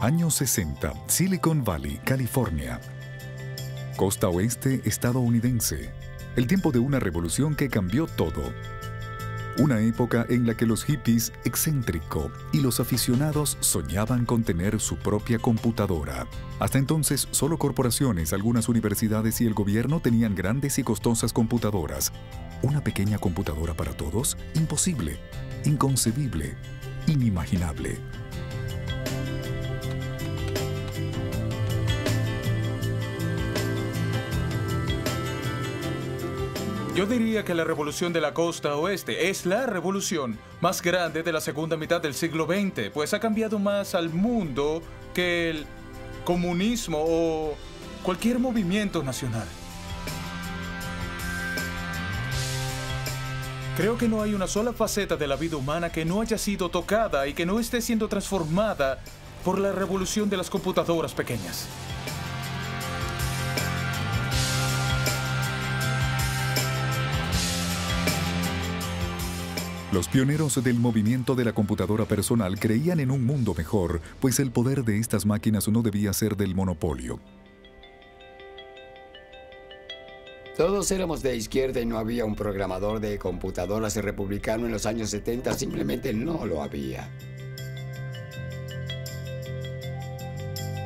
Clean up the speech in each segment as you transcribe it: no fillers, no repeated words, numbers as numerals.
Años 60, Silicon Valley, California. Costa oeste estadounidense. El tiempo de una revolución que cambió todo. Una época en la que los hippies, excéntrico, y los aficionados soñaban con tener su propia computadora. Hasta entonces, solo corporaciones, algunas universidades y el gobierno tenían grandes y costosas computadoras. ¿Una pequeña computadora para todos? Imposible, inconcebible, inimaginable. Yo diría que la revolución de la costa oeste es la revolución más grande de la segunda mitad del siglo XX, pues ha cambiado más al mundo que el comunismo o cualquier movimiento nacional. Creo que no hay una sola faceta de la vida humana que no haya sido tocada y que no esté siendo transformada por la revolución de las computadoras pequeñas. Los pioneros del movimiento de la computadora personal creían en un mundo mejor, pues el poder de estas máquinas no debía ser del monopolio. Todos éramos de izquierda y no había un programador de computadoras republicano en los años 70, simplemente no lo había.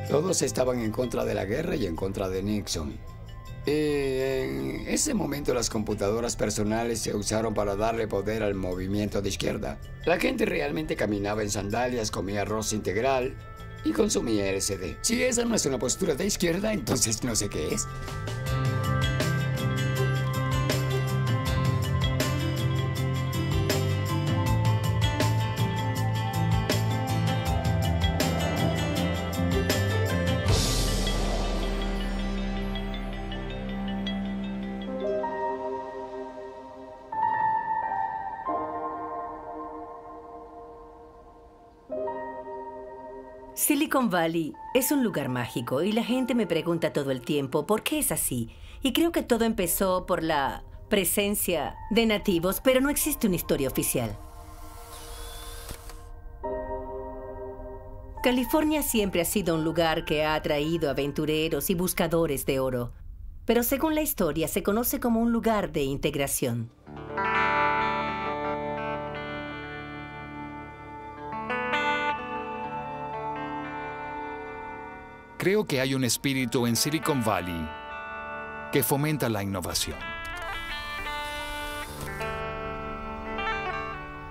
Todos estaban en contra de la guerra y en contra de Nixon. En ese momento las computadoras personales se usaron para darle poder al movimiento de izquierda. La gente realmente caminaba en sandalias, comía arroz integral y consumía LSD. Si esa no es una postura de izquierda, entonces no sé qué es. Silicon Valley es un lugar mágico y la gente me pregunta todo el tiempo por qué es así. Y creo que todo empezó por la presencia de nativos, pero no existe una historia oficial. California siempre ha sido un lugar que ha atraído aventureros y buscadores de oro, pero según la historia se conoce como un lugar de integración. Creo que hay un espíritu en Silicon Valley que fomenta la innovación.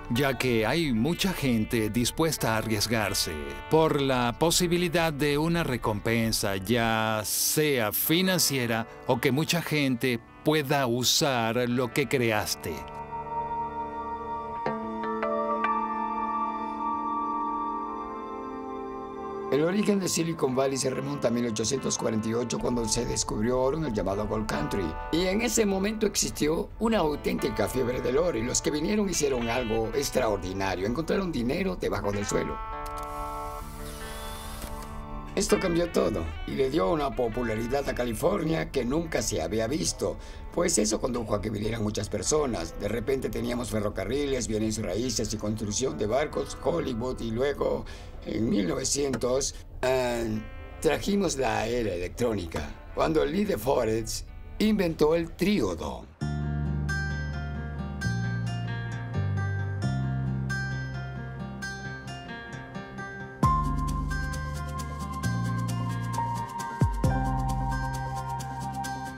Ya que hay mucha gente dispuesta a arriesgarse por la posibilidad de una recompensa, ya sea financiera o que mucha gente pueda usar lo que creaste. El origen de Silicon Valley se remonta a 1848 cuando se descubrió oro en el llamado Gold Country. Y en ese momento existió una auténtica fiebre del oro y los que vinieron hicieron algo extraordinario. Encontraron dinero debajo del suelo. Esto cambió todo y le dio una popularidad a California que nunca se había visto, pues eso condujo a que vinieran muchas personas. De repente teníamos ferrocarriles, bienes raíces y construcción de barcos, Hollywood, y luego, en 1900, trajimos la era electrónica, cuando Lee de Forest inventó el tríodo.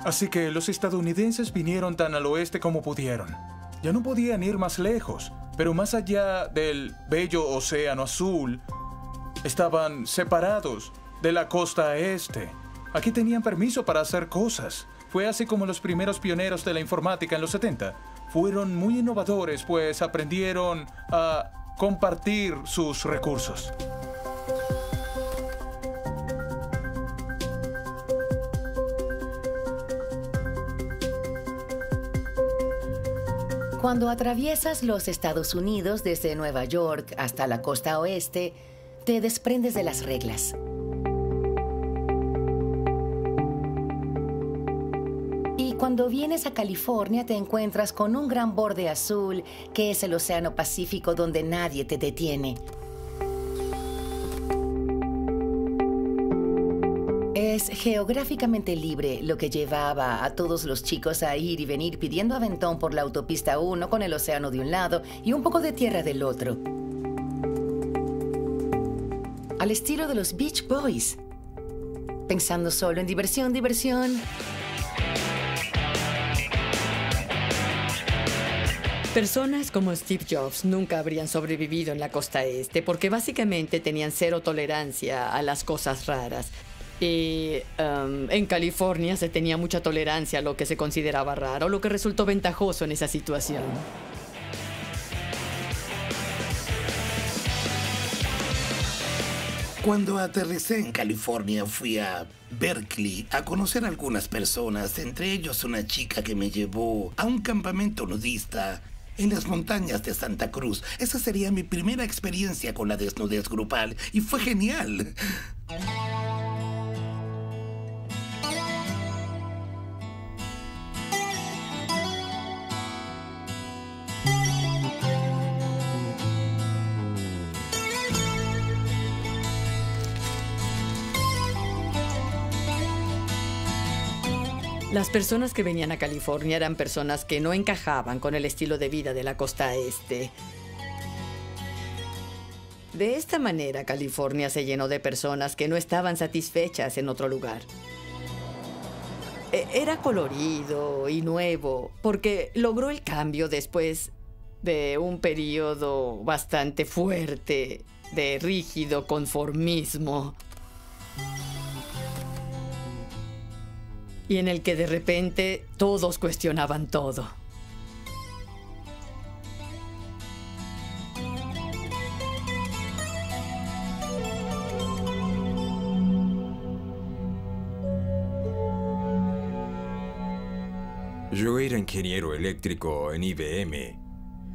Así que los estadounidenses vinieron tan al oeste como pudieron. Ya no podían ir más lejos, pero más allá del bello océano azul, estaban separados de la costa este. Aquí tenían permiso para hacer cosas. Fue así como los primeros pioneros de la informática en los 70 fueron muy innovadores, pues aprendieron a compartir sus recursos. Cuando atraviesas los Estados Unidos desde Nueva York hasta la costa oeste, te desprendes de las reglas. Y cuando vienes a California te encuentras con un gran borde azul que es el Océano Pacífico donde nadie te detiene. geográficamente libre, lo que llevaba a todos los chicos a ir y venir pidiendo aventón por la autopista 1 con el océano de un lado y un poco de tierra del otro. Al estilo de los Beach Boys. Pensando solo en diversión, diversión. Personas como Steve Jobs nunca habrían sobrevivido en la costa este porque básicamente tenían cero tolerancia a las cosas raras. Y en California se tenía mucha tolerancia a lo que se consideraba raro, lo que resultó ventajoso en esa situación. Cuando aterricé en California fui a Berkeley a conocer a algunas personas, entre ellos una chica que me llevó a un campamento nudista en las montañas de Santa Cruz. Esa sería mi primera experiencia con la desnudez grupal y fue genial. Las personas que venían a California eran personas que no encajaban con el estilo de vida de la costa este. De esta manera, California se llenó de personas que no estaban satisfechas en otro lugar. Era colorido y nuevo, porque logró el cambio después de un periodo bastante fuerte de rígido conformismo. Y en el que de repente todos cuestionaban todo. Yo era ingeniero eléctrico en IBM.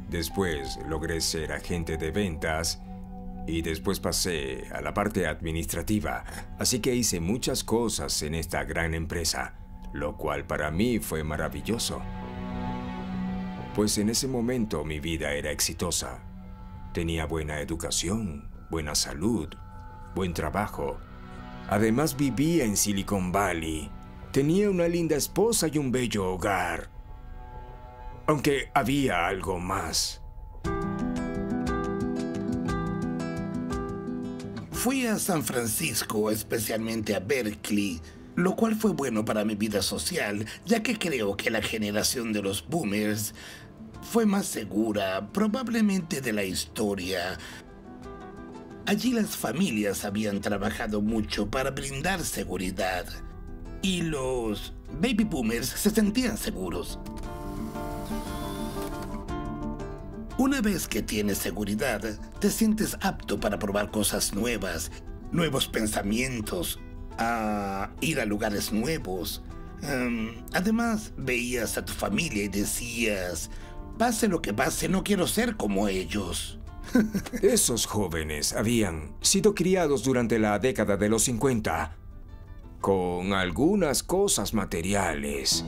Después logré ser agente de ventas y después pasé a la parte administrativa. Así que hice muchas cosas en esta gran empresa, lo cual para mí fue maravilloso. Pues en ese momento mi vida era exitosa. Tenía buena educación, buena salud, buen trabajo. Además vivía en Silicon Valley. Tenía una linda esposa y un bello hogar. Aunque había algo más. Fui a San Francisco, especialmente a Berkeley, lo cual fue bueno para mi vida social, ya que creo que la generación de los boomers fue más segura, probablemente de la historia. Allí las familias habían trabajado mucho para brindar seguridad y los baby boomers se sentían seguros. Una vez que tienes seguridad, te sientes apto para probar cosas nuevas, nuevos pensamientos, a ir a lugares nuevos. Además, veías a tu familia y decías, pase lo que pase, no quiero ser como ellos. Esos jóvenes habían sido criados durante la década de los 50 con algunas cosas materiales.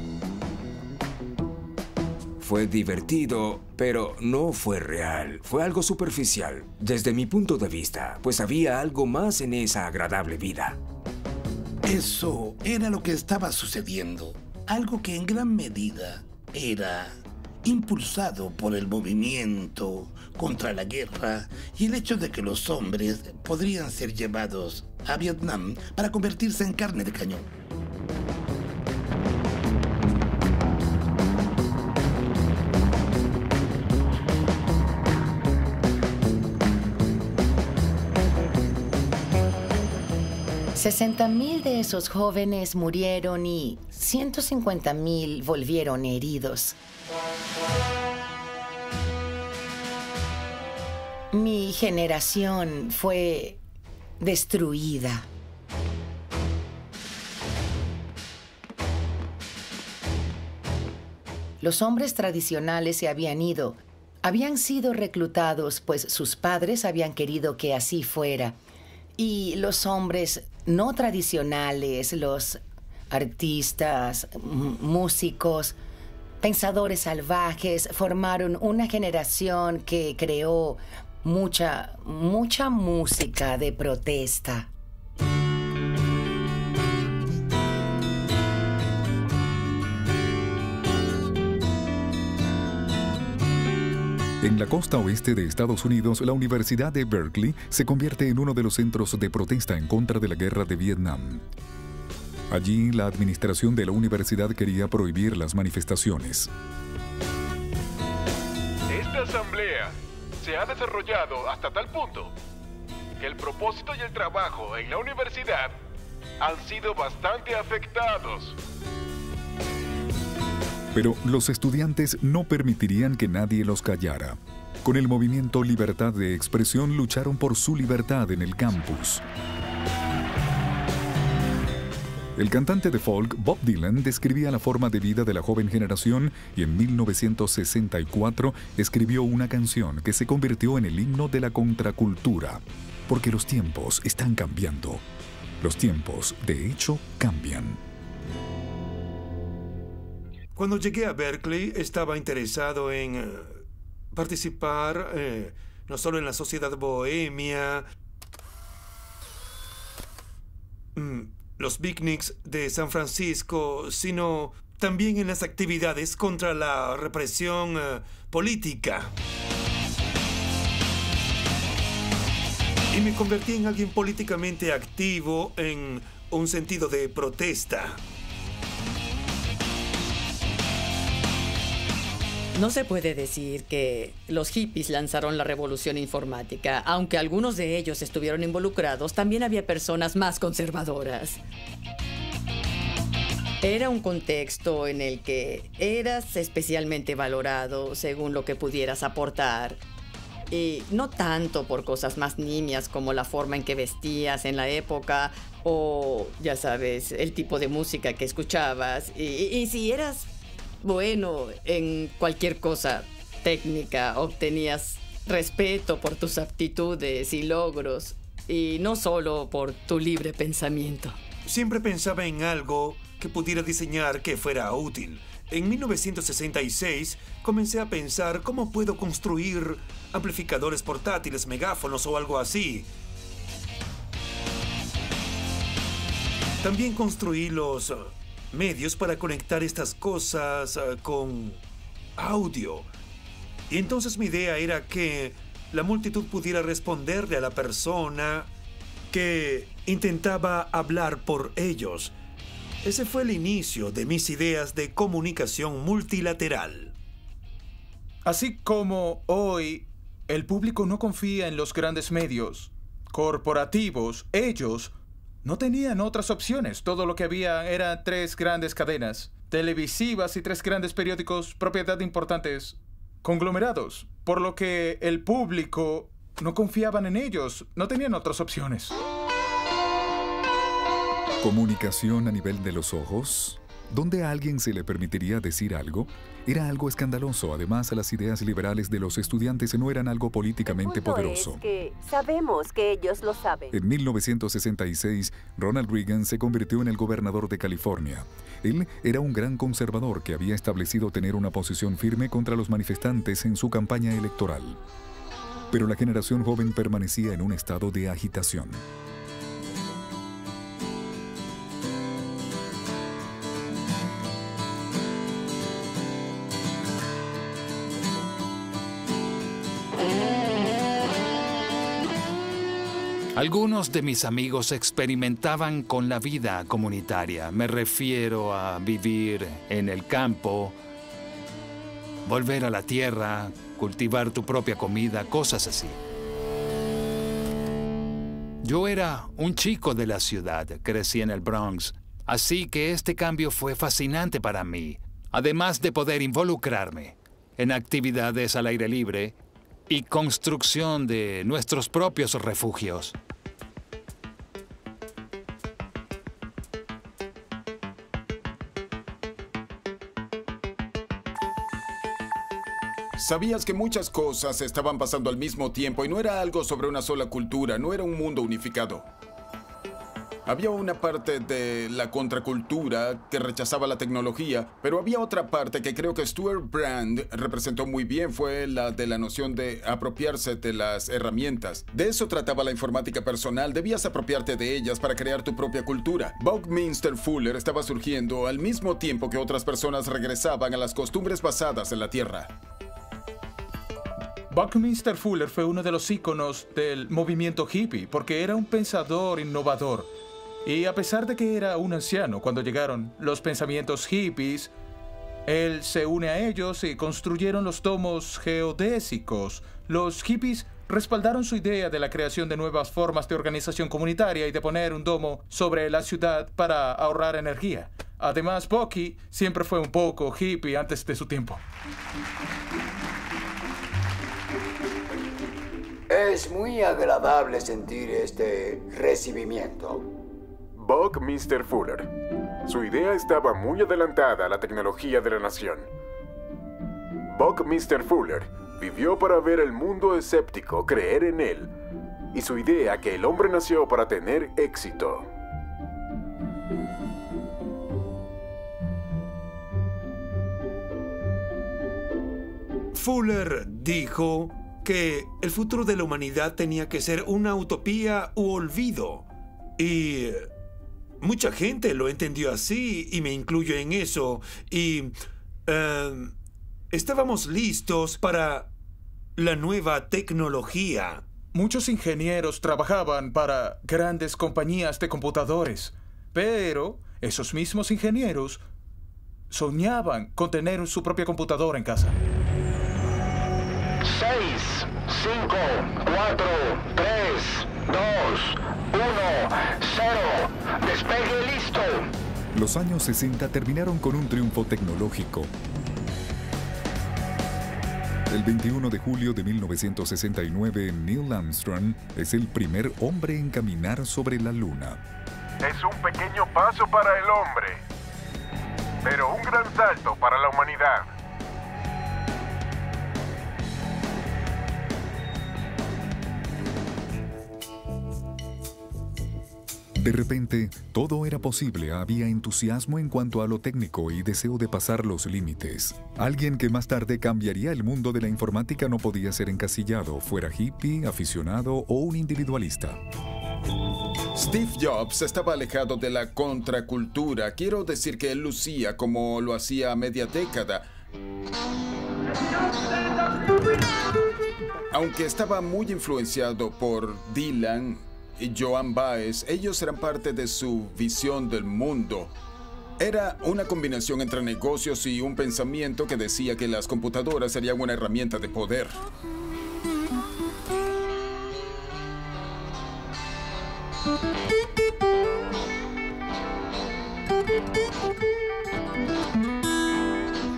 Fue divertido, pero no fue real. Fue algo superficial, desde mi punto de vista, pues había algo más en esa agradable vida. Eso era lo que estaba sucediendo. Algo que en gran medida era impulsado por el movimiento contra la guerra y el hecho de que los hombres podrían ser llevados a Vietnam para convertirse en carne de cañón. $60,000 de esos jóvenes murieron y 150,000 volvieron heridos. Mi generación fue destruida. Los hombres tradicionales se habían ido. Habían sido reclutados, pues sus padres habían querido que así fuera. Y los hombres no tradicionales, los artistas, músicos, pensadores salvajes, formaron una generación que creó mucha música de protesta. En la costa oeste de Estados Unidos, la Universidad de Berkeley se convierte en uno de los centros de protesta en contra de la guerra de Vietnam. Allí, la administración de la universidad quería prohibir las manifestaciones. Esta asamblea se ha desarrollado hasta tal punto que el propósito y el trabajo en la universidad han sido bastante afectados. Pero los estudiantes no permitirían que nadie los callara. Con el movimiento Libertad de Expresión lucharon por su libertad en el campus. El cantante de folk Bob Dylan describía la forma de vida de la joven generación y en 1964 escribió una canción que se convirtió en el himno de la contracultura. Porque los tiempos están cambiando. Los tiempos, de hecho, cambian. Cuando llegué a Berkeley, estaba interesado en participar no solo en la sociedad bohemia, los picnics de San Francisco, sino también en las actividades contra la represión política. Y me convertí en alguien políticamente activo en un sentido de protesta. No se puede decir que los hippies lanzaron la revolución informática. Aunque algunos de ellos estuvieron involucrados, también había personas más conservadoras. Era un contexto en el que eras especialmente valorado según lo que pudieras aportar. Y no tanto por cosas más nimias como la forma en que vestías en la época o, ya sabes, el tipo de música que escuchabas. Y si eras bueno en cualquier cosa técnica, obtenías respeto por tus aptitudes y logros y no solo por tu libre pensamiento. Siempre pensaba en algo que pudiera diseñar que fuera útil. En 1966 comencé a pensar cómo puedo construir amplificadores portátiles, megáfonos o algo así. También construí los medios para conectar estas cosas con audio. Y entonces mi idea era que la multitud pudiera responderle a la persona que intentaba hablar por ellos. Ese fue el inicio de mis ideas de comunicación multilateral. Así como hoy el público no confía en los grandes medios corporativos, ellos no tenían otras opciones. Todo lo que había eran 3 grandes cadenas televisivas y 3 grandes periódicos propiedad de importantes conglomerados, por lo que el público no confiaban en ellos, no tenían otras opciones. Comunicación a nivel de los ojos, donde a alguien se le permitiría decir algo, era algo escandaloso. Además, las ideas liberales de los estudiantes no eran algo políticamente poderoso. Es que sabemos que ellos lo saben. En 1966, Ronald Reagan se convirtió en el gobernador de California. Él era un gran conservador que había establecido tener una posición firme contra los manifestantes en su campaña electoral. Pero la generación joven permanecía en un estado de agitación. Algunos de mis amigos experimentaban con la vida comunitaria. Me refiero a vivir en el campo, volver a la tierra, cultivar tu propia comida, cosas así. Yo era un chico de la ciudad, crecí en el Bronx, así que este cambio fue fascinante para mí, además de poder involucrarme en actividades al aire libre y construcción de nuestros propios refugios. Sabías que muchas cosas estaban pasando al mismo tiempo y no era algo sobre una sola cultura, no era un mundo unificado. Había una parte de la contracultura que rechazaba la tecnología, pero había otra parte que creo que Stuart Brand representó muy bien, fue la de la noción de apropiarse de las herramientas. De eso trataba la informática personal, debías apropiarte de ellas para crear tu propia cultura. Buckminster Fuller estaba surgiendo al mismo tiempo que otras personas regresaban a las costumbres basadas en la tierra. Buckminster Fuller fue uno de los íconos del movimiento hippie porque era un pensador innovador. Y a pesar de que era un anciano cuando llegaron los pensamientos hippies, él se une a ellos y construyeron los tomos geodésicos. Los hippies respaldaron su idea de la creación de nuevas formas de organización comunitaria y de poner un domo sobre la ciudad para ahorrar energía. Además, Bucky siempre fue un poco hippie antes de su tiempo. Es muy agradable sentir este recibimiento. Buckminster Fuller. Su idea estaba muy adelantada a la tecnología de la nación. Buckminster Fuller vivió para ver el mundo escéptico creer en él, y su idea que el hombre nació para tener éxito. Fuller dijo que el futuro de la humanidad tenía que ser una utopía u olvido. Y mucha gente lo entendió así, y me incluyo en eso. Y estábamos listos para la nueva tecnología. Muchos ingenieros trabajaban para grandes compañías de computadores, pero esos mismos ingenieros soñaban con tener su propia computadora en casa. 6, 5, 4, 3, 2, 1, 0. Despegue listo. Los años 60 terminaron con un triunfo tecnológico. El 21 de julio de 1969, Neil Armstrong es el primer hombre en caminar sobre la Luna. Es un pequeño paso para el hombre, pero un gran salto para la humanidad. De repente, todo era posible. Había entusiasmo en cuanto a lo técnico y deseo de pasar los límites. Alguien que más tarde cambiaría el mundo de la informática no podía ser encasillado, fuera hippie, aficionado o un individualista. Steve Jobs estaba alejado de la contracultura. Quiero decir que él lucía como lo hacía a media década. Aunque estaba muy influenciado por Dylan y Joan Baez, ellos eran parte de su visión del mundo. Era una combinación entre negocios y un pensamiento que decía que las computadoras serían una herramienta de poder.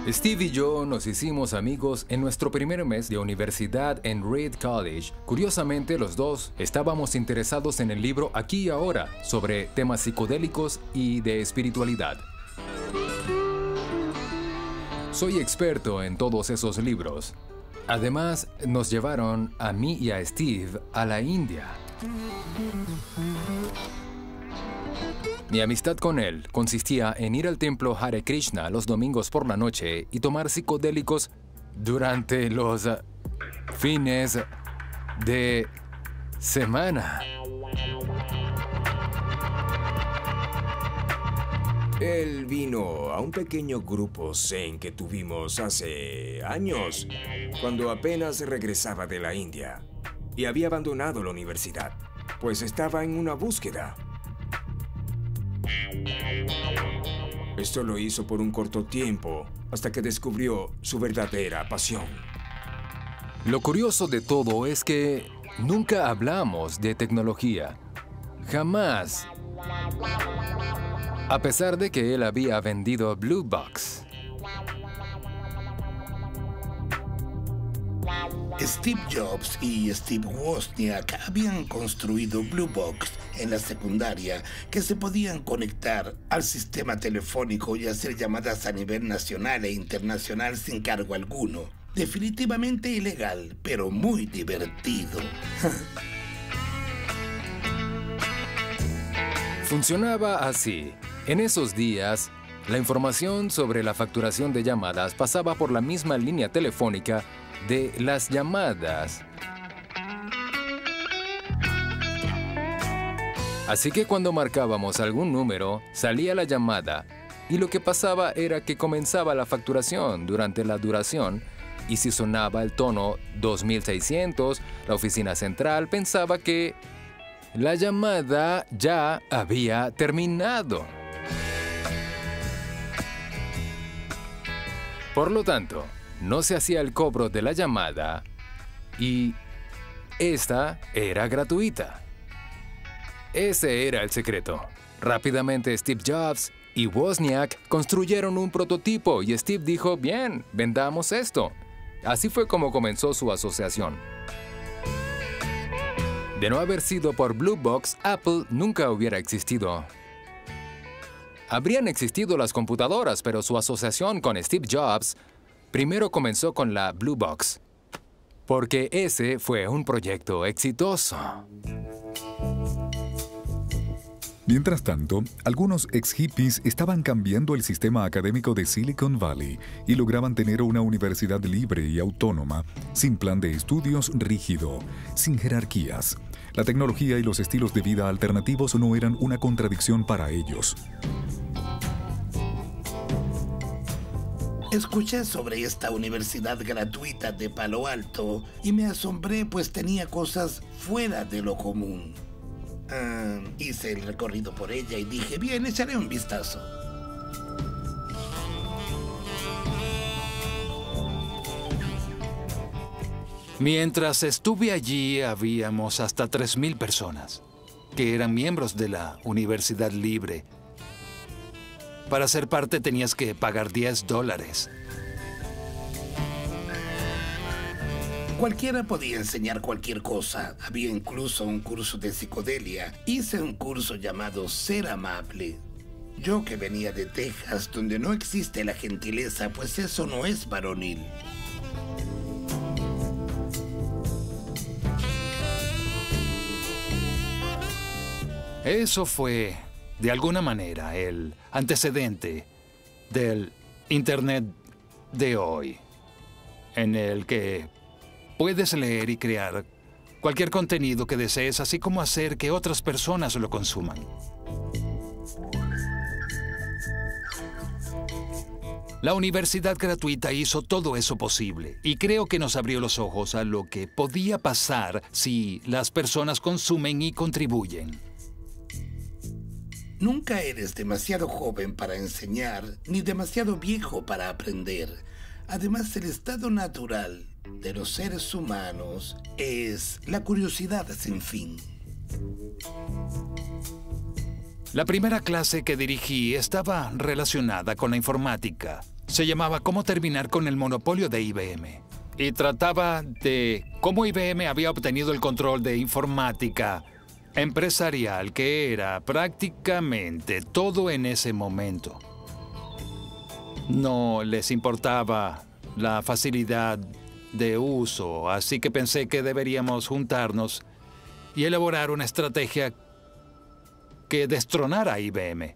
Steve y yo nos hicimos amigos en nuestro primer mes de universidad en Reed College. Curiosamente, los dos estábamos interesados en el libro Aquí y Ahora sobre temas psicodélicos y de espiritualidad. Soy experto en todos esos libros. Además, nos llevaron a mí y a Steve a la India. Mi amistad con él consistía en ir al templo Hare Krishna los domingos por la noche y tomar psicodélicos durante los fines de semana. Él vino a un pequeño grupo zen que tuvimos hace años, cuando apenas regresaba de la India y había abandonado la universidad, pues estaba en una búsqueda. Esto lo hizo por un corto tiempo, hasta que descubrió su verdadera pasión. Lo curioso de todo es que nunca hablamos de tecnología. Jamás. A pesar de que él había vendido Blue Box. Steve Jobs y Steve Wozniak habían construido Blue Box en la secundaria que se podían conectar al sistema telefónico y hacer llamadas a nivel nacional e internacional sin cargo alguno. Definitivamente ilegal, pero muy divertido. Funcionaba así. En esos días, la información sobre la facturación de llamadas pasaba por la misma línea telefónica de las llamadas. Así que cuando marcábamos algún número, salía la llamada y lo que pasaba era que comenzaba la facturación durante la duración y si sonaba el tono 2600, la oficina central pensaba que la llamada ya había terminado. Por lo tanto, no se hacía el cobro de la llamada y esta era gratuita. Ese era el secreto. Rápidamente Steve Jobs y Wozniak construyeron un prototipo y Steve dijo, bien, vendamos esto. Así fue como comenzó su asociación. De no haber sido por Blue Box, Apple nunca hubiera existido. Habrían existido las computadoras, pero su asociación con Steve Jobs primero comenzó con la Blue Box, porque ese fue un proyecto exitoso. Mientras tanto, algunos ex-hippies estaban cambiando el sistema académico de Silicon Valley y lograban tener una universidad libre y autónoma, sin plan de estudios rígido, sin jerarquías. La tecnología y los estilos de vida alternativos no eran una contradicción para ellos. Escuché sobre esta universidad gratuita de Palo Alto y me asombré, pues tenía cosas fuera de lo común. Hice el recorrido por ella y dije, bien, echaré un vistazo. Mientras estuve allí, habíamos hasta 3,000 personas que eran miembros de la Universidad Libre. Para ser parte tenías que pagar $10. Cualquiera podía enseñar cualquier cosa. Había incluso un curso de psicodelia. Hice un curso llamado Ser Amable. Yo que venía de Texas, donde no existe la gentileza, pues eso no es varonil. Eso fue, de alguna manera, el antecedente del Internet de hoy, en el que puedes leer y crear cualquier contenido que desees, así como hacer que otras personas lo consuman. La universidad gratuita hizo todo eso posible y creo que nos abrió los ojos a lo que podía pasar si las personas consumen y contribuyen. Nunca eres demasiado joven para enseñar, ni demasiado viejo para aprender. Además, el estado natural de los seres humanos es la curiosidad sin fin. La primera clase que dirigí estaba relacionada con la informática. Se llamaba Cómo terminar con el monopolio de IBM. Y trataba de cómo IBM había obtenido el control de informática empresarial, que era prácticamente todo en ese momento. No les importaba la facilidad de uso, así que pensé que deberíamos juntarnos y elaborar una estrategia que destronara a IBM.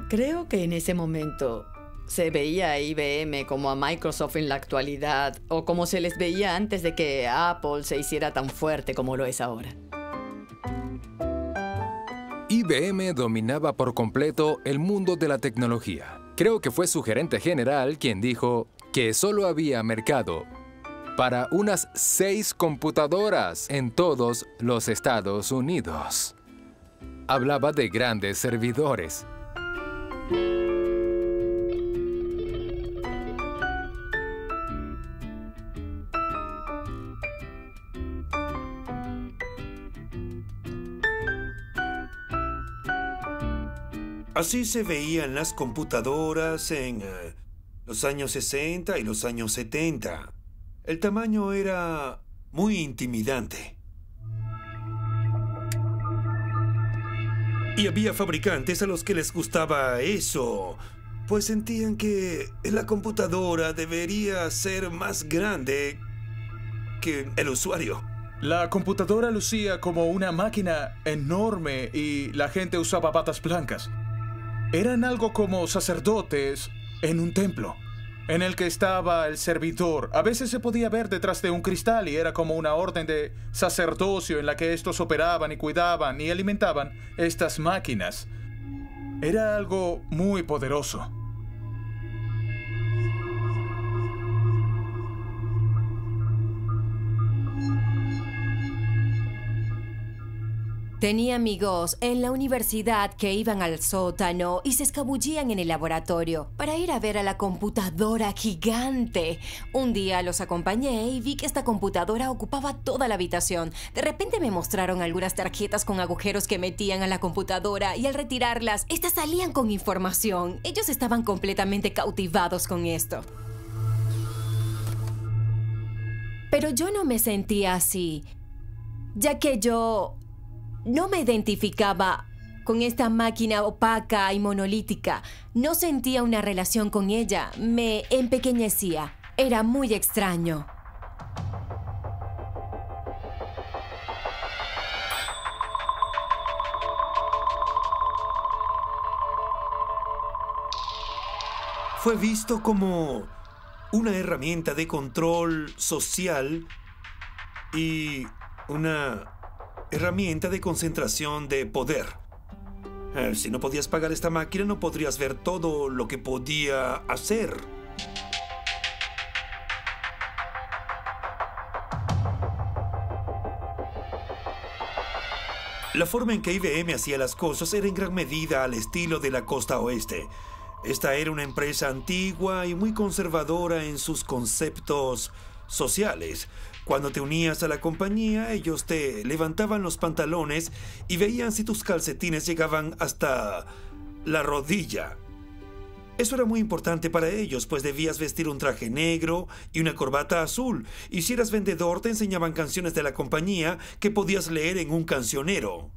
Creo que en ese momento se veía a IBM como a Microsoft en la actualidad, o como se les veía antes de que Apple se hiciera tan fuerte como lo es ahora. IBM dominaba por completo el mundo de la tecnología. Creo que fue su gerente general quien dijo que solo había mercado para unas 6 computadoras en todos los Estados Unidos. Hablaba de grandes servidores. Así se veían las computadoras en los años 60 y los años 70. El tamaño era muy intimidante. Y había fabricantes a los que les gustaba eso, pues sentían que la computadora debería ser más grande que el usuario. La computadora lucía como una máquina enorme y la gente usaba batas blancas. Eran algo como sacerdotes en un templo, en el que estaba el servidor. A veces se podía ver detrás de un cristal y era como una orden de sacerdocio en la que estos operaban y cuidaban y alimentaban estas máquinas. Era algo muy poderoso. Tenía amigos en la universidad que iban al sótano y se escabullían en el laboratorio para ir a ver a la computadora gigante. Un día los acompañé y vi que esta computadora ocupaba toda la habitación. De repente me mostraron algunas tarjetas con agujeros que metían a la computadora y al retirarlas, estas salían con información. Ellos estaban completamente cautivados con esto. Pero yo no me sentía así, ya que yo no me identificaba con esta máquina opaca y monolítica. No sentía una relación con ella. Me empequeñecía. Era muy extraño. Fue visto como una herramienta de control social y una herramienta de concentración de poder. Si no podías pagar esta máquina, no podrías ver todo lo que podía hacer. La forma en que IBM hacía las cosas era en gran medida al estilo de la costa oeste. Esta era una empresa antigua y muy conservadora en sus conceptos sociales. Cuando te unías a la compañía, ellos te levantaban los pantalones y veían si tus calcetines llegaban hasta la rodilla. Eso era muy importante para ellos, pues debías vestir un traje negro y una corbata azul. Y si eras vendedor, te enseñaban canciones de la compañía que podías leer en un cancionero.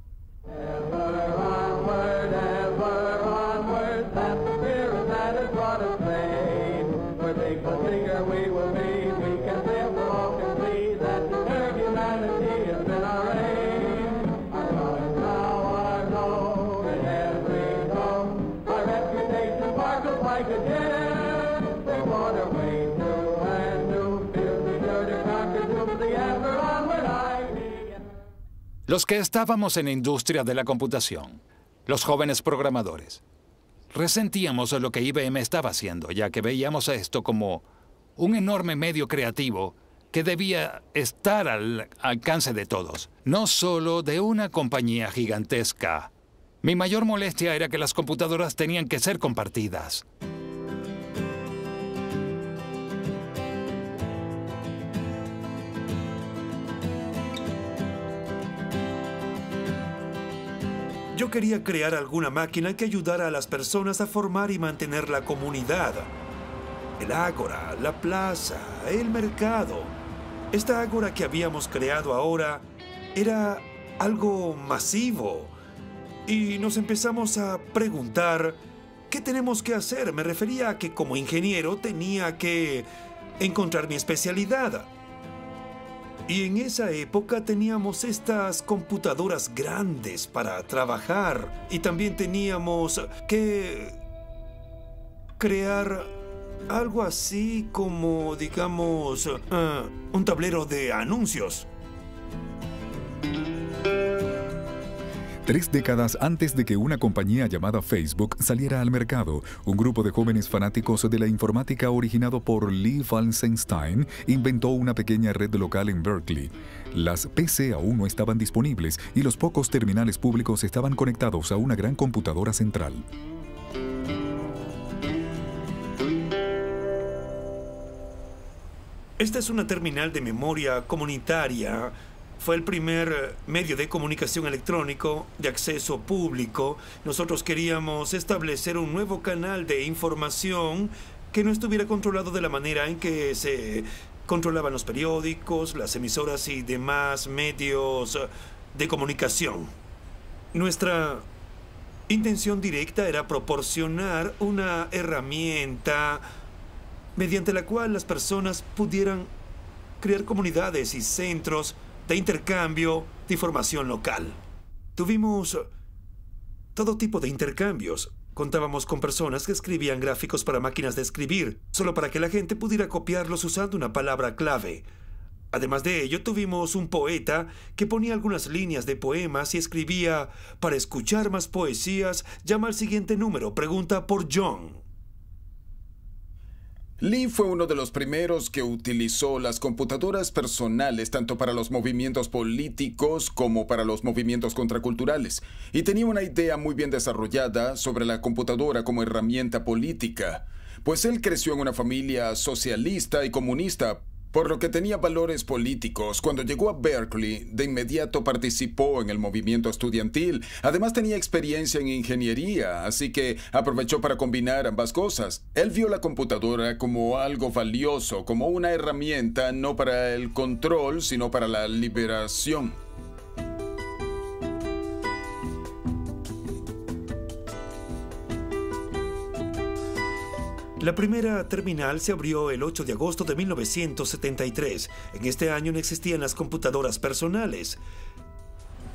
Los que estábamos en la industria de la computación, los jóvenes programadores, resentíamos lo que IBM estaba haciendo, ya que veíamos esto como un enorme medio creativo que debía estar al alcance de todos, no solo de una compañía gigantesca. Mi mayor molestia era que las computadoras tenían que ser compartidas. Yo quería crear alguna máquina que ayudara a las personas a formar y mantener la comunidad. El ágora, la plaza, el mercado. Esta ágora que habíamos creado ahora era algo masivo. Y nos empezamos a preguntar, ¿qué tenemos que hacer? Me refería a que como ingeniero tenía que encontrar mi especialidad. Y en esa época teníamos estas computadoras grandes para trabajar. Y también teníamos que crear algo así como, digamos, un tablero de anuncios. 3 décadas antes de que una compañía llamada Facebook saliera al mercado, un grupo de jóvenes fanáticos de la informática originado por Lee Falsenstein inventó una pequeña red local en Berkeley. Las PC aún no estaban disponibles y los pocos terminales públicos estaban conectados a una gran computadora central. Esta es una terminal de memoria comunitaria. Fue el primer medio de comunicación electrónico de acceso público. Nosotros queríamos establecer un nuevo canal de información que no estuviera controlado de la manera en que se controlaban los periódicos, las emisoras y demás medios de comunicación. Nuestra intención directa era proporcionar una herramienta mediante la cual las personas pudieran crear comunidades y centros de intercambio, de información local. Tuvimos todo tipo de intercambios. Contábamos con personas que escribían gráficos para máquinas de escribir, solo para que la gente pudiera copiarlos usando una palabra clave. Además de ello, tuvimos un poeta que ponía algunas líneas de poemas y escribía: para escuchar más poesías, llama al siguiente número, pregunta por John. Lee fue uno de los primeros que utilizó las computadoras personales tanto para los movimientos políticos como para los movimientos contraculturales, y tenía una idea muy bien desarrollada sobre la computadora como herramienta política, pues él creció en una familia socialista y comunista, por lo que tenía valores políticos. Cuando llegó a Berkeley, de inmediato participó en el movimiento estudiantil. Además tenía experiencia en ingeniería, así que aprovechó para combinar ambas cosas. Él vio la computadora como algo valioso, como una herramienta no para el control, sino para la liberación. La primera terminal se abrió el 8 de agosto de 1973. En este año no existían las computadoras personales.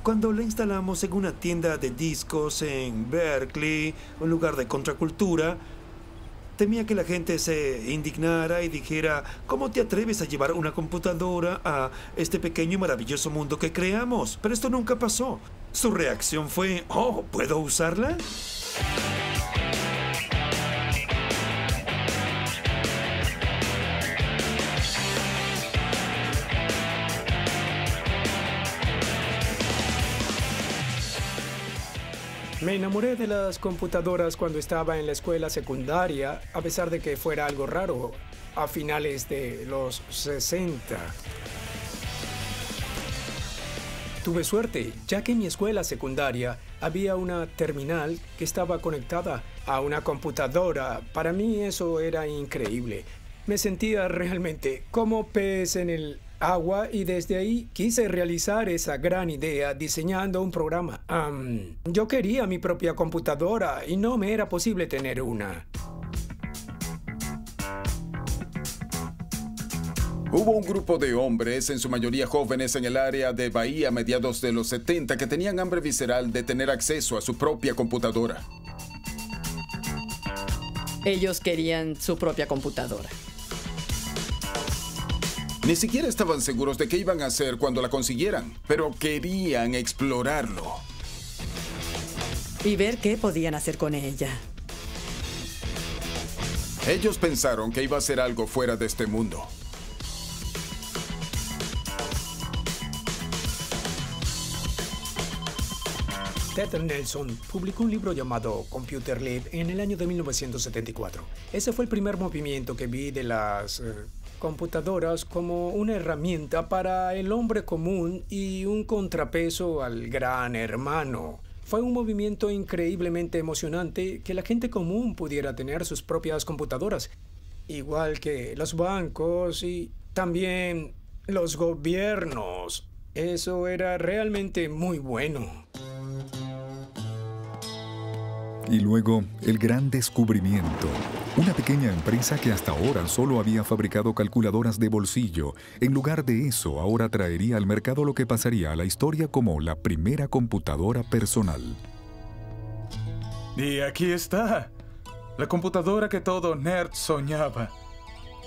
Cuando la instalamos en una tienda de discos en Berkeley, un lugar de contracultura, temía que la gente se indignara y dijera: ¿cómo te atreves a llevar una computadora a este pequeño y maravilloso mundo que creamos? Pero esto nunca pasó. Su reacción fue: ¿oh, ¿puedo usarla? Me enamoré de las computadoras cuando estaba en la escuela secundaria, a pesar de que fuera algo raro a finales de los 60. Tuve suerte, ya que en mi escuela secundaria había una terminal que estaba conectada a una computadora. Para mí eso era increíble. Me sentía realmente como pez en el agua, y desde ahí quise realizar esa gran idea diseñando un programa. Yo quería mi propia computadora y no me era posible tener una. Hubo un grupo de hombres, en su mayoría jóvenes, en el área de Bahía a mediados de los 70 que tenían hambre visceral de tener acceso a su propia computadora. Ellos querían su propia computadora. Ni siquiera estaban seguros de qué iban a hacer cuando la consiguieran, pero querían explorarlo. Y ver qué podían hacer con ella. Ellos pensaron que iba a ser algo fuera de este mundo. Ted Nelson publicó un libro llamado Computer Lib en el año de 1974. Ese fue el primer movimiento que vi de las computadoras como una herramienta para el hombre común y un contrapeso al gran hermano. Fue un movimiento increíblemente emocionante que la gente común pudiera tener sus propias computadoras, igual que los bancos y también los gobiernos. Eso era realmente muy bueno. Y luego, el gran descubrimiento. Una pequeña empresa que hasta ahora solo había fabricado calculadoras de bolsillo. En lugar de eso, ahora traería al mercado lo que pasaría a la historia como la primera computadora personal. Y aquí está. La computadora que todo nerd soñaba.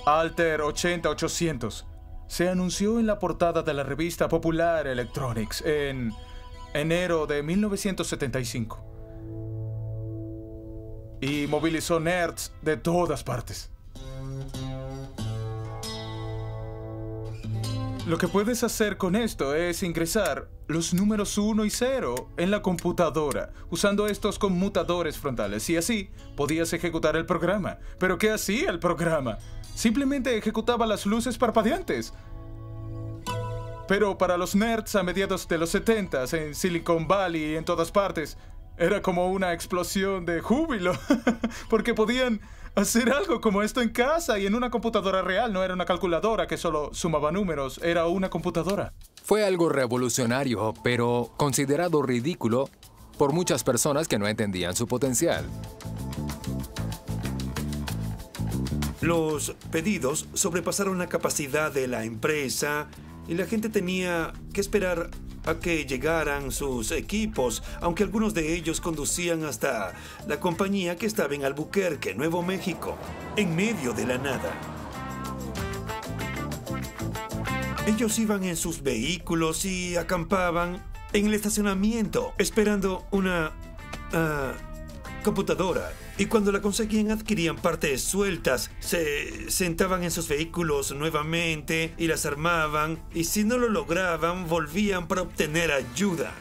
Alter 80800. Se anunció en la portada de la revista Popular Electronics en enero de 1975. Y movilizó nerds de todas partes. Lo que puedes hacer con esto es ingresar los números 1 y 0 en la computadora, usando estos conmutadores frontales, y así podías ejecutar el programa. ¿Pero qué hacía el programa? Simplemente ejecutaba las luces parpadeantes. Pero para los nerds a mediados de los 70s, en Silicon Valley y en todas partes, era como una explosión de júbilo, porque podían hacer algo como esto en casa y en una computadora real. No era una calculadora que solo sumaba números, era una computadora. Fue algo revolucionario, pero considerado ridículo por muchas personas que no entendían su potencial. Los pedidos sobrepasaron la capacidad de la empresa y la gente tenía que esperar a que llegaran sus equipos, aunque algunos de ellos conducían hasta la compañía que estaba en Albuquerque, Nuevo México, en medio de la nada. Ellos iban en sus vehículos y acampaban en el estacionamiento, esperando una computadora. Y cuando la conseguían, adquirían partes sueltas, se sentaban en sus vehículos nuevamente y las armaban, y si no lo lograban, volvían para obtener ayuda.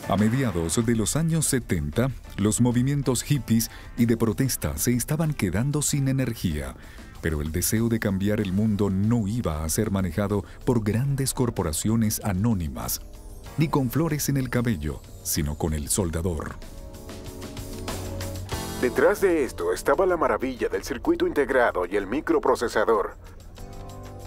A mediados de los años 70, los movimientos hippies y de protesta se estaban quedando sin energía, pero el deseo de cambiar el mundo no iba a ser manejado por grandes corporaciones anónimas, ni con flores en el cabello, sino con el soldador. Detrás de esto estaba la maravilla del circuito integrado y el microprocesador.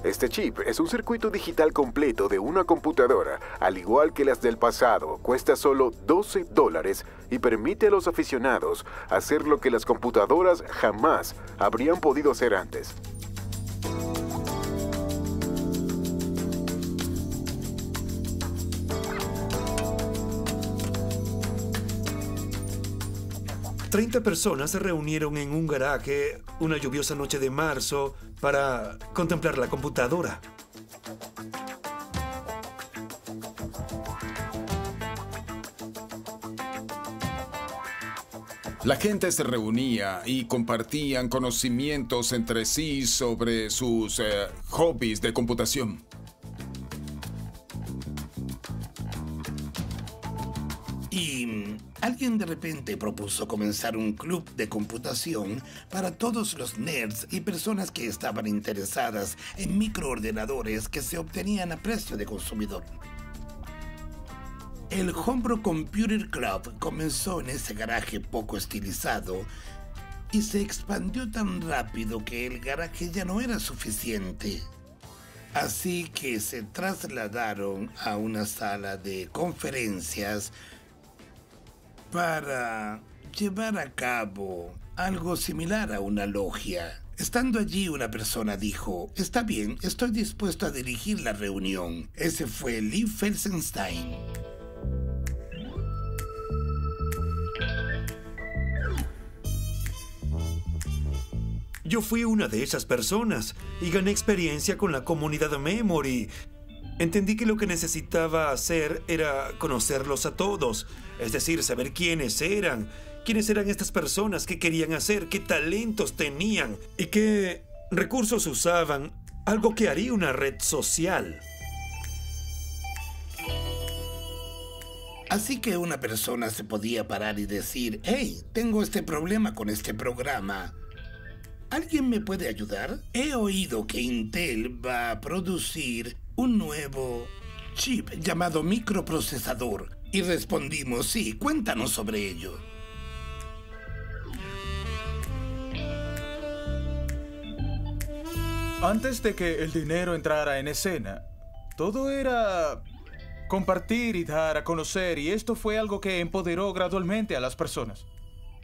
Este chip es un circuito digital completo de una computadora, al igual que las del pasado, cuesta solo $12 y permite a los aficionados hacer lo que las computadoras jamás habrían podido hacer antes. Treinta personas se reunieron en un garaje una lluviosa noche de marzo para contemplar la computadora. La gente se reunía y compartían conocimientos entre sí sobre sus hobbies de computación. Y alguien de repente propuso comenzar un club de computación para todos los nerds y personas que estaban interesadas en microordenadores que se obtenían a precio de consumidor. El Homebrew Computer Club comenzó en ese garaje poco estilizado y se expandió tan rápido que el garaje ya no era suficiente. Así que se trasladaron a una sala de conferencias para llevar a cabo algo similar a una logia. Estando allí, una persona dijo: «Está bien, estoy dispuesto a dirigir la reunión». Ese fue Lee Felsenstein. Yo fui una de esas personas y gané experiencia con la comunidad Memory. Entendí que lo que necesitaba hacer era conocerlos a todos, es decir, saber quiénes eran estas personas, qué querían hacer, qué talentos tenían y qué recursos usaban, algo que haría una red social. Así que una persona se podía parar y decir: «Hey, tengo este problema con este programa. ¿Alguien me puede ayudar? He oído que Intel va a producir un nuevo chip llamado microprocesador». Y respondimos: «Sí, cuéntanos sobre ello». Antes de que el dinero entrara en escena, todo era compartir y dar a conocer, y esto fue algo que empoderó gradualmente a las personas,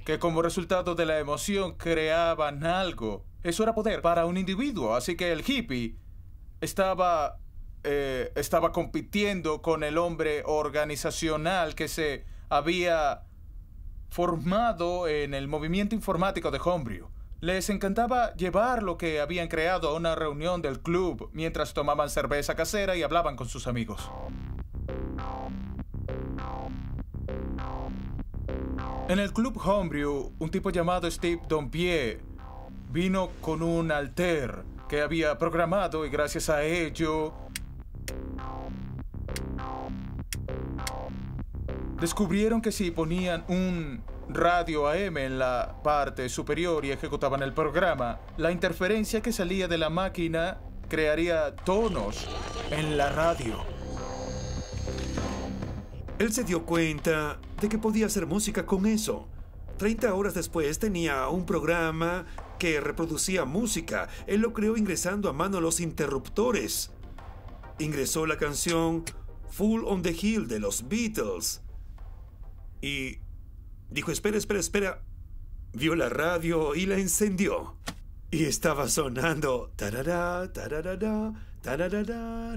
que como resultado de la emoción creaban algo. Eso era poder para un individuo, así que el hippie estaba compitiendo con el hombre organizacional que se había formado en el movimiento informático de Homebrew. Les encantaba llevar lo que habían creado a una reunión del club mientras tomaban cerveza casera y hablaban con sus amigos. En el club Homebrew, un tipo llamado Steve Dompier vino con un alter que había programado, y gracias a ello descubrieron que si ponían un radio AM en la parte superior y ejecutaban el programa, la interferencia que salía de la máquina crearía tonos en la radio. Él se dio cuenta de que podía hacer música con eso. 30 horas después tenía un programa que reproducía música. Él lo creó ingresando a mano los interruptores. Ingresó la canción Fool on the Hill de los Beatles. Y dijo: espera. Vio la radio y la encendió. Y estaba sonando tarará, tararara, Tararara.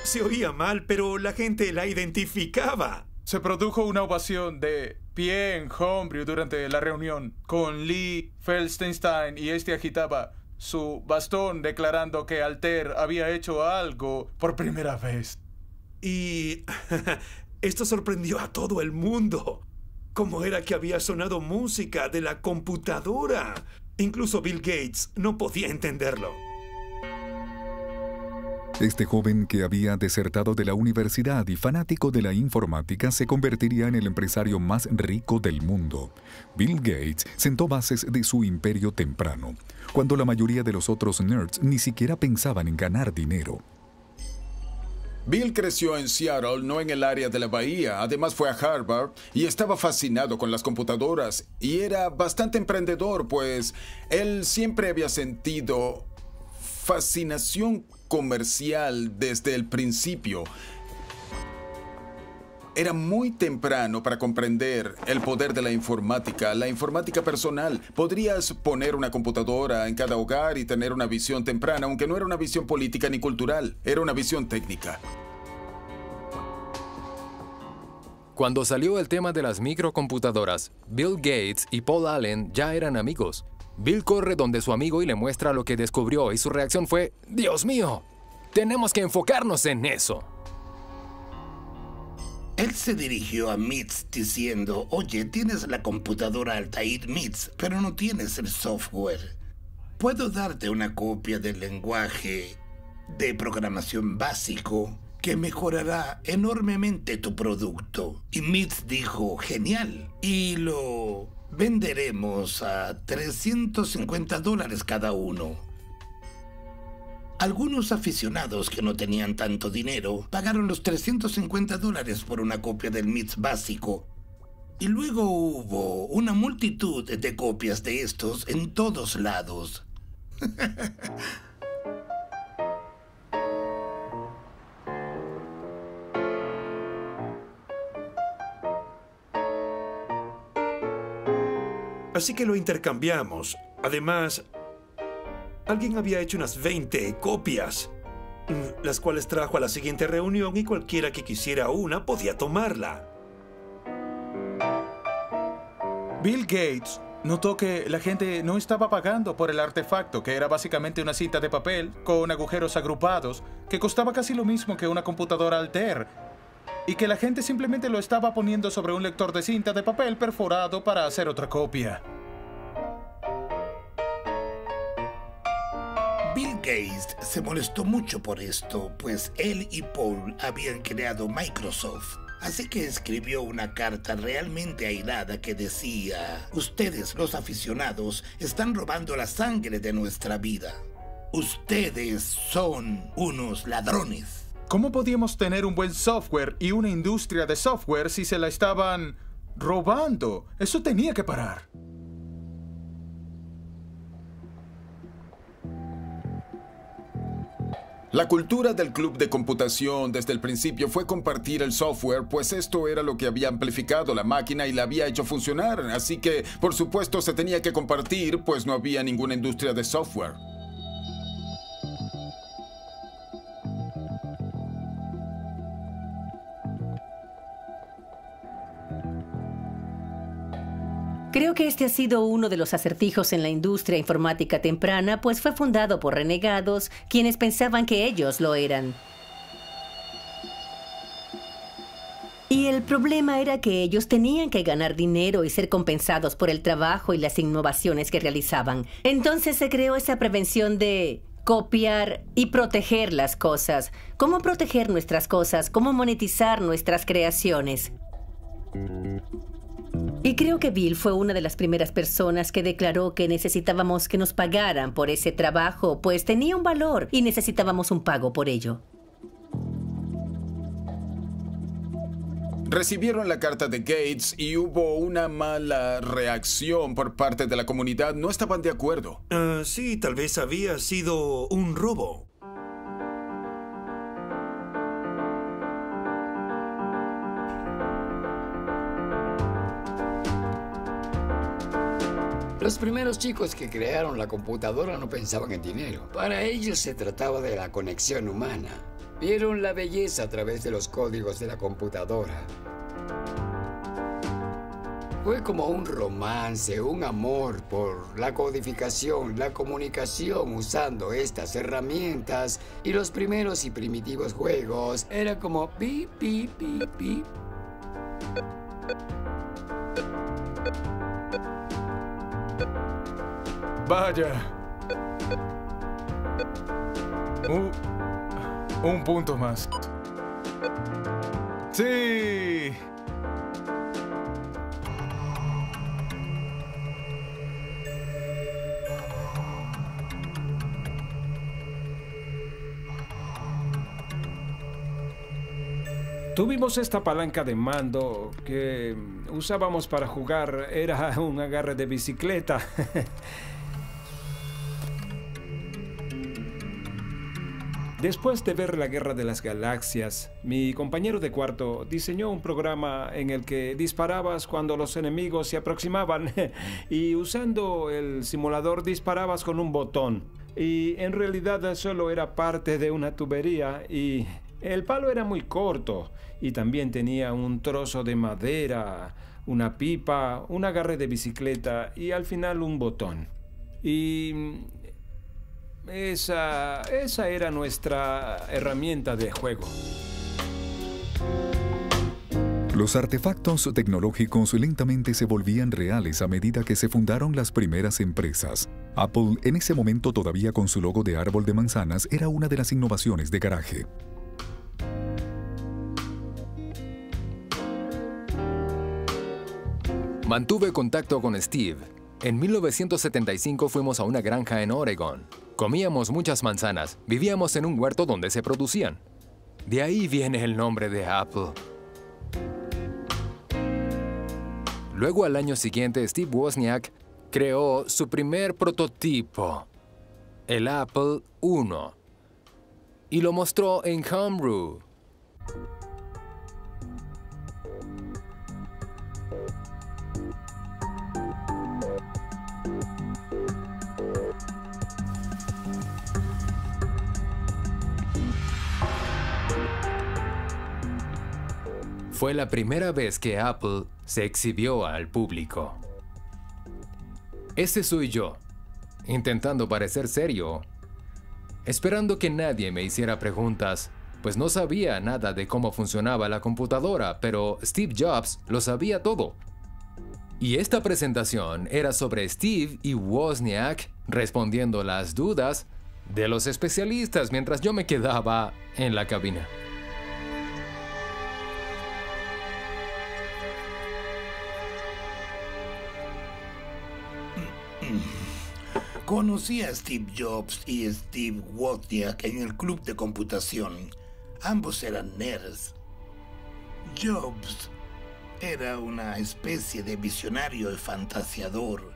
Se oía mal, pero la gente la identificaba. Se produjo una ovación de pie en Homebrew durante la reunión, con Lee Felsenstein, y este agitaba su bastón declarando que Altair había hecho algo por primera vez. Y esto sorprendió a todo el mundo. ¿Cómo era que había sonado música de la computadora? Incluso Bill Gates no podía entenderlo. Este joven que había desertado de la universidad y fanático de la informática se convertiría en el empresario más rico del mundo. Bill Gates sentó bases de su imperio temprano, cuando la mayoría de los otros nerds ni siquiera pensaban en ganar dinero. Bill creció en Seattle, no en el área de la bahía. Además fue a Harvard y estaba fascinado con las computadoras. Y era bastante emprendedor, pues él siempre había sentido fascinación comercial desde el principio. Era muy temprano para comprender el poder de la informática personal. Podrías poner una computadora en cada hogar y tener una visión temprana, aunque no era una visión política ni cultural, era una visión técnica. Cuando salió el tema de las microcomputadoras, Bill Gates y Paul Allen ya eran amigos. Bill corre donde su amigo y le muestra lo que descubrió y su reacción fue: ¡Dios mío! ¡Tenemos que enfocarnos en eso! Él se dirigió a MITS diciendo: oye, tienes la computadora Altair MITS, pero no tienes el software. Puedo darte una copia del lenguaje de programación básico que mejorará enormemente tu producto. Y MITS dijo: genial, y lo venderemos a $350 cada uno. Algunos aficionados que no tenían tanto dinero pagaron los $350 por una copia del MITS básico. Y luego hubo una multitud de copias de estos en todos lados. Así que lo intercambiamos. Además, alguien había hecho unas 20 copias, las cuales trajo a la siguiente reunión y cualquiera que quisiera una podía tomarla. Bill Gates notó que la gente no estaba pagando por el artefacto, que era básicamente una cinta de papel con agujeros agrupados, que costaba casi lo mismo que una computadora Altair, y que la gente simplemente lo estaba poniendo sobre un lector de cinta de papel perforado para hacer otra copia. Bill Gates se molestó mucho por esto, pues él y Paul habían creado Microsoft. Así que escribió una carta realmente airada que decía: ustedes, los aficionados, están robando la sangre de nuestra vida. Ustedes son unos ladrones. ¿Cómo podíamos tener un buen software y una industria de software si se la estaban robando? Eso tenía que parar. La cultura del club de computación desde el principio fue compartir el software, pues esto era lo que había amplificado la máquina y la había hecho funcionar. Así que, por supuesto, se tenía que compartir, pues no había ninguna industria de software. Creo que este ha sido uno de los acertijos en la industria informática temprana, pues fue fundado por renegados, quienes pensaban que ellos lo eran. Y el problema era que ellos tenían que ganar dinero y ser compensados por el trabajo y las innovaciones que realizaban. Entonces se creó esa prevención de copiar y proteger las cosas. ¿Cómo proteger nuestras cosas? ¿Cómo monetizar nuestras creaciones? Y creo que Bill fue una de las primeras personas que declaró que necesitábamos que nos pagaran por ese trabajo, pues tenía un valor y necesitábamos un pago por ello. Recibieron la carta de Gates y hubo una mala reacción por parte de la comunidad. No estaban de acuerdo. Sí, tal vez había sido un robo. Los primeros chicos que crearon la computadora no pensaban en dinero. Para ellos se trataba de la conexión humana. Vieron la belleza a través de los códigos de la computadora. Fue como un romance, un amor por la codificación, la comunicación usando estas herramientas. Y los primeros y primitivos juegos eran como pip, pip, pip, pip. Vaya. Un punto más. Sí. Tuvimos esta palanca de mando que usábamos para jugar. Era un agarre de bicicleta. Después de ver la Guerra de las Galaxias, mi compañero de cuarto diseñó un programa en el que disparabas cuando los enemigos se aproximaban y usando el simulador disparabas con un botón. Y en realidad solo era parte de una tubería y el palo era muy corto y también tenía un trozo de madera, una pipa, un agarre de bicicleta y al final un botón. Y esa era nuestra herramienta de juego. Los artefactos tecnológicos lentamente se volvían reales a medida que se fundaron las primeras empresas. Apple, en ese momento todavía con su logo de árbol de manzanas, era una de las innovaciones de garaje. Mantuve contacto con Steve. En 1975 fuimos a una granja en Oregon. Comíamos muchas manzanas. Vivíamos en un huerto donde se producían. De ahí viene el nombre de Apple. Luego, al año siguiente, Steve Wozniak creó su primer prototipo, el Apple I, y lo mostró en Homebrew. Fue la primera vez que Apple se exhibió al público. Ese soy yo, intentando parecer serio, esperando que nadie me hiciera preguntas, pues no sabía nada de cómo funcionaba la computadora, pero Steve Jobs lo sabía todo. Y esta presentación era sobre Steve y Wozniak respondiendo las dudas de los especialistas mientras yo me quedaba en la cabina. Conocí a Steve Jobs y Steve Wozniak en el club de computación. Ambos eran nerds. Jobs era una especie de visionario y fantasiador,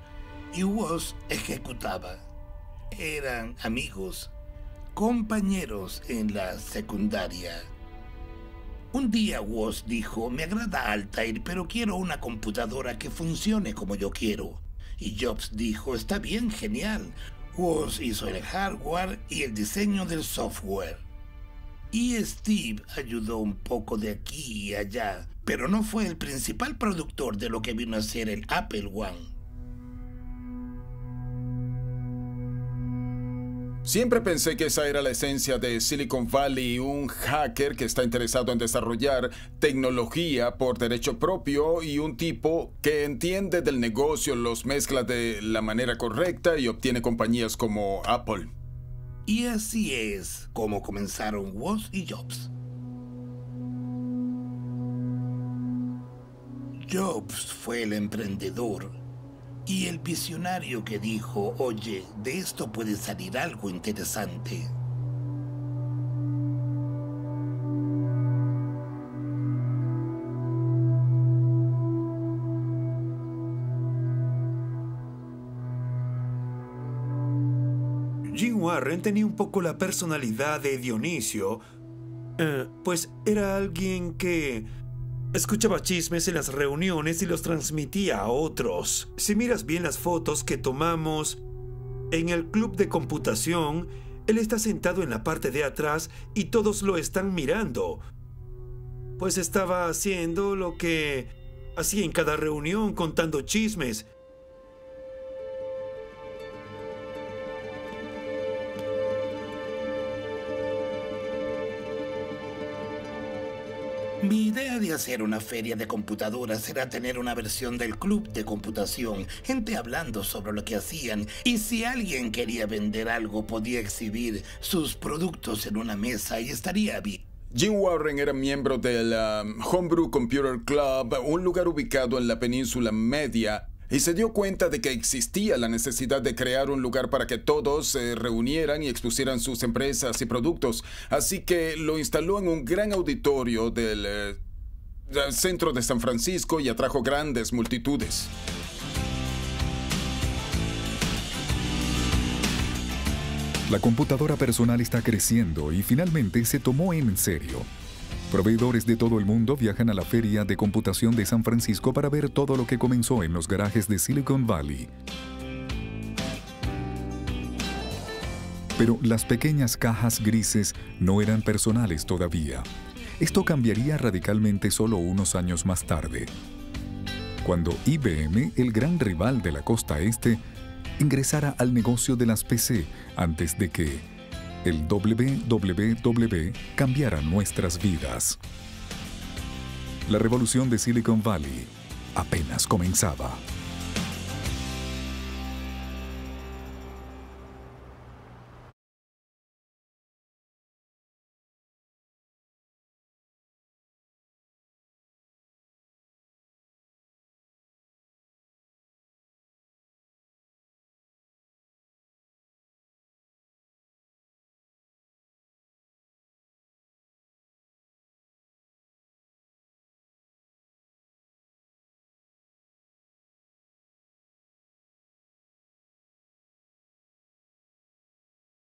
y Woz ejecutaba. Eran amigos, compañeros en la secundaria. Un día Woz dijo: me agrada Altair, pero quiero una computadora que funcione como yo quiero. Y Jobs dijo: está bien, genial. Woz hizo el hardware y el diseño del software. Y Steve ayudó un poco de aquí y allá, pero no fue el principal productor de lo que vino a ser el Apple I. Siempre pensé que esa era la esencia de Silicon Valley, un hacker que está interesado en desarrollar tecnología por derecho propio y un tipo que entiende del negocio, los mezcla de la manera correcta y obtiene compañías como Apple. Y así es como comenzaron Woz y Jobs. Jobs fue el emprendedor y el visionario que dijo: oye, de esto puede salir algo interesante. Jim Warren tenía un poco la personalidad de Dionisio, pues era alguien que escuchaba chismes en las reuniones y los transmitía a otros. Si miras bien las fotos que tomamos en el club de computación, él está sentado en la parte de atrás y todos lo están mirando. Pues estaba haciendo lo que hacía en cada reunión, contando chismes. Mi idea de hacer una feria de computadoras era tener una versión del club de computación, gente hablando sobre lo que hacían, y si alguien quería vender algo podía exhibir sus productos en una mesa y estaría bien. Jim Warren era miembro del Homebrew Computer Club, un lugar ubicado en la península Media, y se dio cuenta de que existía la necesidad de crear un lugar para que todos se reunieran y expusieran sus empresas y productos. Así que lo instaló en un gran auditorio del centro de San Francisco y atrajo grandes multitudes. La computadora personal está creciendo y finalmente se tomó en serio. Proveedores de todo el mundo viajan a la Feria de Computación de San Francisco para ver todo lo que comenzó en los garajes de Silicon Valley. Pero las pequeñas cajas grises no eran personales todavía. Esto cambiaría radicalmente solo unos años más tarde, cuando IBM, el gran rival de la costa este, ingresara al negocio de las PC antes de que el WWW cambiará nuestras vidas. La revolución de Silicon Valley apenas comenzaba.